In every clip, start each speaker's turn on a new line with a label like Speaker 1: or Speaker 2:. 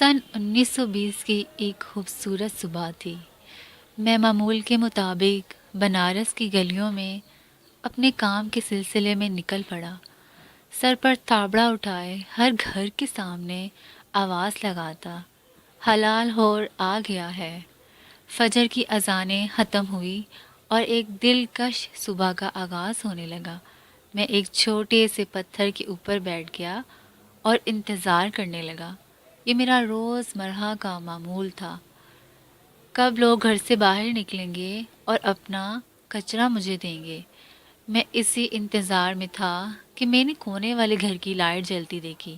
Speaker 1: सन 1920 की एक खूबसूरत सुबह थी। मैं मामूल के मुताबिक बनारस की गलियों में अपने काम के सिलसिले में निकल पड़ा। सर पर ताबड़ा उठाए हर घर के सामने आवाज़ लगाता, हलाल होर आ गया है। फजर की अजानें ख़त्म हुई और एक दिलकश सुबह का आगाज़ होने लगा। मैं एक छोटे से पत्थर के ऊपर बैठ गया और इंतज़ार करने लगा। ये मेरा रोज़मर्रा का मामूल था। कब लोग घर से बाहर निकलेंगे और अपना कचरा मुझे देंगे। मैं इसी इंतज़ार में था कि मैंने कोने वाले घर की लाइट जलती देखी।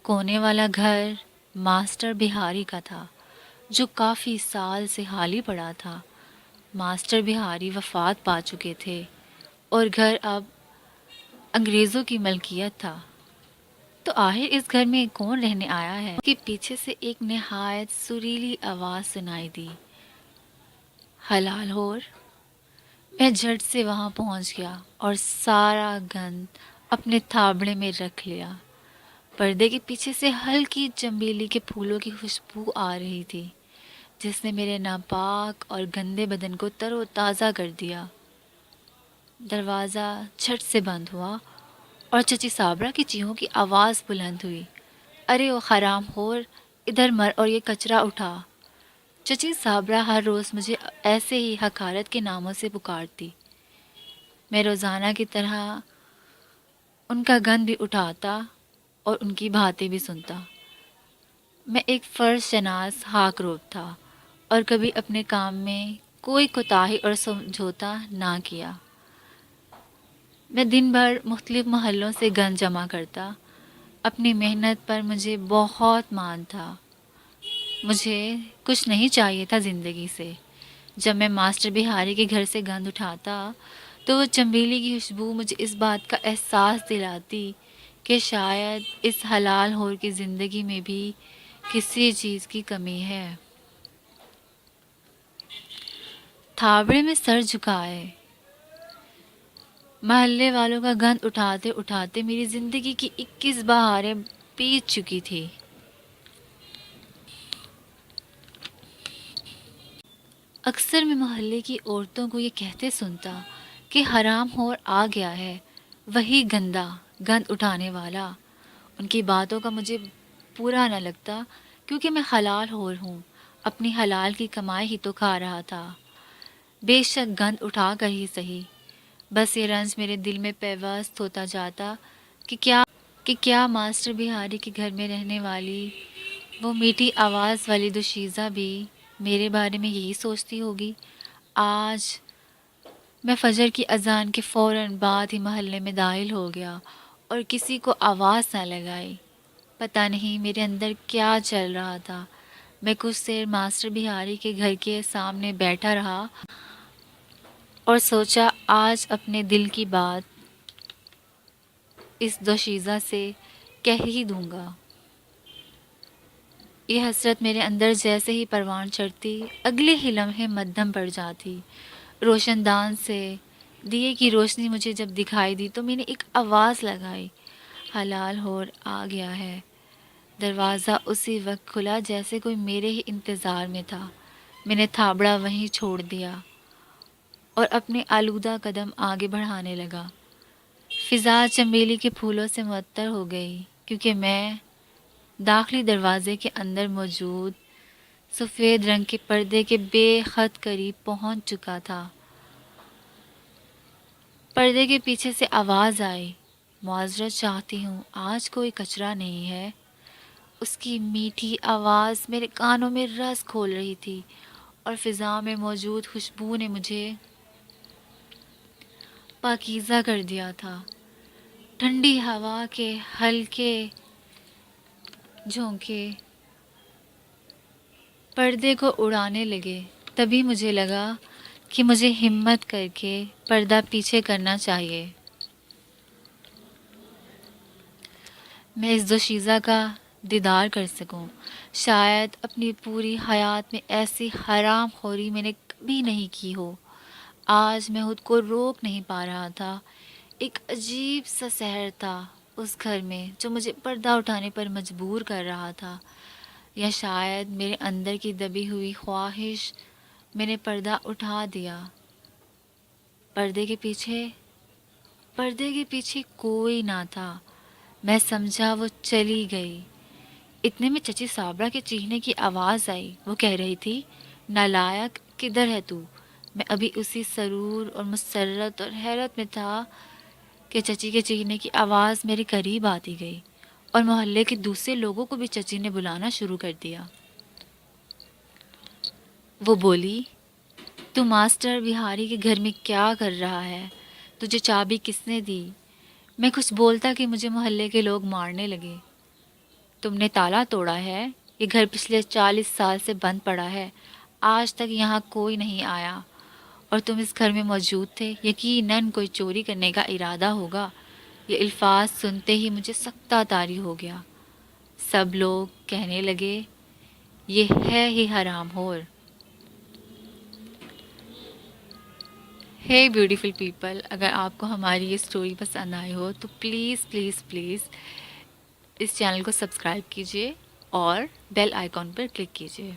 Speaker 1: कोने वाला घर मास्टर बिहारी का था, जो काफ़ी साल से खाली पड़ा था। मास्टर बिहारी वफ़ात पा चुके थे और घर अब अंग्रेज़ों की मलकियत था। तो आखिर इस घर में कौन रहने आया है? कि पीछे से एक निहायत सुरीली आवाज़ सुनाई दी, हलाल होर। मैं झट से वहाँ पहुँच गया और सारा गंद अपने थाबड़े में रख लिया। पर्दे के पीछे से हल्की चमेली के फूलों की खुशबू आ रही थी, जिसने मेरे नापाक और गंदे बदन को तरोताज़ा कर दिया। दरवाज़ा झट से बंद हुआ और चची साबरा की चीखों की आवाज़ बुलंद हुई, अरे ओ हराम होर, इधर मर और ये कचरा उठा। चची साबरा हर रोज़ मुझे ऐसे ही हकारत के नामों से पुकारती। मैं रोज़ाना की तरह उनका गंद भी उठाता और उनकी बातें भी सुनता। मैं एक फ़र्ज शनास हाकरोब था और कभी अपने काम में कोई कोताही और समझौता ना किया। मैं दिन भर मुख्तलिफ़ मोहल्लों से गंद जमा करता। अपनी मेहनत पर मुझे बहुत मान था। मुझे कुछ नहीं चाहिए था ज़िंदगी से। जब मैं मास्टर बिहारी के घर से गंद उठाता तो वो चमेली की खुशबू मुझे इस बात का एहसास दिलाती कि शायद इस हलाल होर की ज़िंदगी में भी किसी चीज़ की कमी है। थावड़े में सर झुकाए महल्ले वालों का गंद उठाते उठाते मेरी ज़िंदगी की 21 बहारें बीत चुकी थी। अक्सर मैं मोहल्ले की औरतों को ये कहते सुनता कि हराम होर आ गया है, वही गंदा गंद उठाने वाला। उनकी बातों का मुझे बुरा न लगता, क्योंकि मैं हलाल होर हूँ। अपनी हलाल की कमाई ही तो खा रहा था, बेशक गंद उठा कर ही सही। बस ये रंज मेरे दिल में पेवस्त होता जाता कि क्या मास्टर बिहारी के घर में रहने वाली वो मीठी आवाज़ वाली दोशीज़ा भी मेरे बारे में यही सोचती होगी। आज मैं फजर की अजान के फ़ौरन बाद ही मोहल्ले में दाखिल हो गया और किसी को आवाज़ ना लगाई। पता नहीं मेरे अंदर क्या चल रहा था। मैं कुछ देर मास्टर बिहारी के घर के सामने बैठा रहा और सोचा, आज अपने दिल की बात इस दोशीज़ा से कह ही दूंगा। ये हसरत मेरे अंदर जैसे ही परवान चढ़ती, अगले ही लम्हे मद्धम पड़ जाती। रोशनदान से दिए की रोशनी मुझे जब दिखाई दी तो मैंने एक आवाज़ लगाई, हलाल होर आ गया है। दरवाज़ा उसी वक्त खुला जैसे कोई मेरे ही इंतज़ार में था। मैंने थाबड़ा वहीं छोड़ दिया और अपने आलूदा कदम आगे बढ़ाने लगा। फ़िज़ा चमेली के फूलों से मुअत्तर हो गई, क्योंकि मैं दाखिली दरवाज़े के अंदर मौजूद सफ़ेद रंग के पर्दे के बेहद करीब पहुंच चुका था। पर्दे के पीछे से आवाज़ आई, मुआज़रत चाहती हूँ, आज कोई कचरा नहीं है। उसकी मीठी आवाज़ मेरे कानों में रस खोल रही थी और फ़िज़ा में मौजूद खुशबू ने मुझे पाकीज़ा कर दिया था। ठंडी हवा के हल्के झोंके पर्दे को उड़ाने लगे। तभी मुझे लगा कि मुझे हिम्मत करके पर्दा पीछे करना चाहिए। मैं इस दोशीज़ा का दीदार कर सकूं। शायद अपनी पूरी हयात में ऐसी हराम खोरी मैंने कभी नहीं की हो। आज मैं खुद को रोक नहीं पा रहा था। एक अजीब सा सहर था उस घर में, जो मुझे पर्दा उठाने पर मजबूर कर रहा था। یا شاید میرے اندر کی دبی ہوئی خواہش میں نے پردہ اٹھا دیا۔ پردے کے پیچھے پردے کے پیچھے کوئی نہ تھا۔ میں سمجھا وہ چلی گئی۔ اتنے میں چچی صابرہ کے چیخنے کی آواز آئی۔ وہ کہہ رہی تھی، نالائق، کدھر ہے تو؟ میں ابھی اسی سرور اور مسرت اور حیرت میں تھا کہ چچی کے چیخنے کی آواز میرے قریب آتی گئی اور محلے کے دوسرے لوگوں کو بھی چچی نے بلانا شروع کر دیا۔ وہ بولی، تو ماسٹر بہاری کے گھر میں کیا کر رہا ہے؟ تجھے چابی کس نے دی؟ میں کچھ بولتا کہ مجھے محلے کے لوگ مارنے لگے۔ تم نے تالا توڑا ہے؟ یہ گھر پچھلے 40 سال سے بند پڑا ہے، آج تک یہاں کوئی نہیں آیا، اور تم اس گھر میں موجود تھے، یقیناً کوئی چوری کرنے کا ارادہ ہوگا۔ یہ الفاظ سنتے ہی مجھے سکتہ طاری ہو گیا۔ سب لوگ کہنے لگے، یہ ہے ہی حرام خور۔ ہے بیوٹیفل پیپل، اگر آپ کو ہماری یہ سٹوری پسند آئی ہو تو پلیز پلیز پلیز اس چینل کو سبسکرائب کیجیے اور بیل آئیکن پر کلک کیجیے۔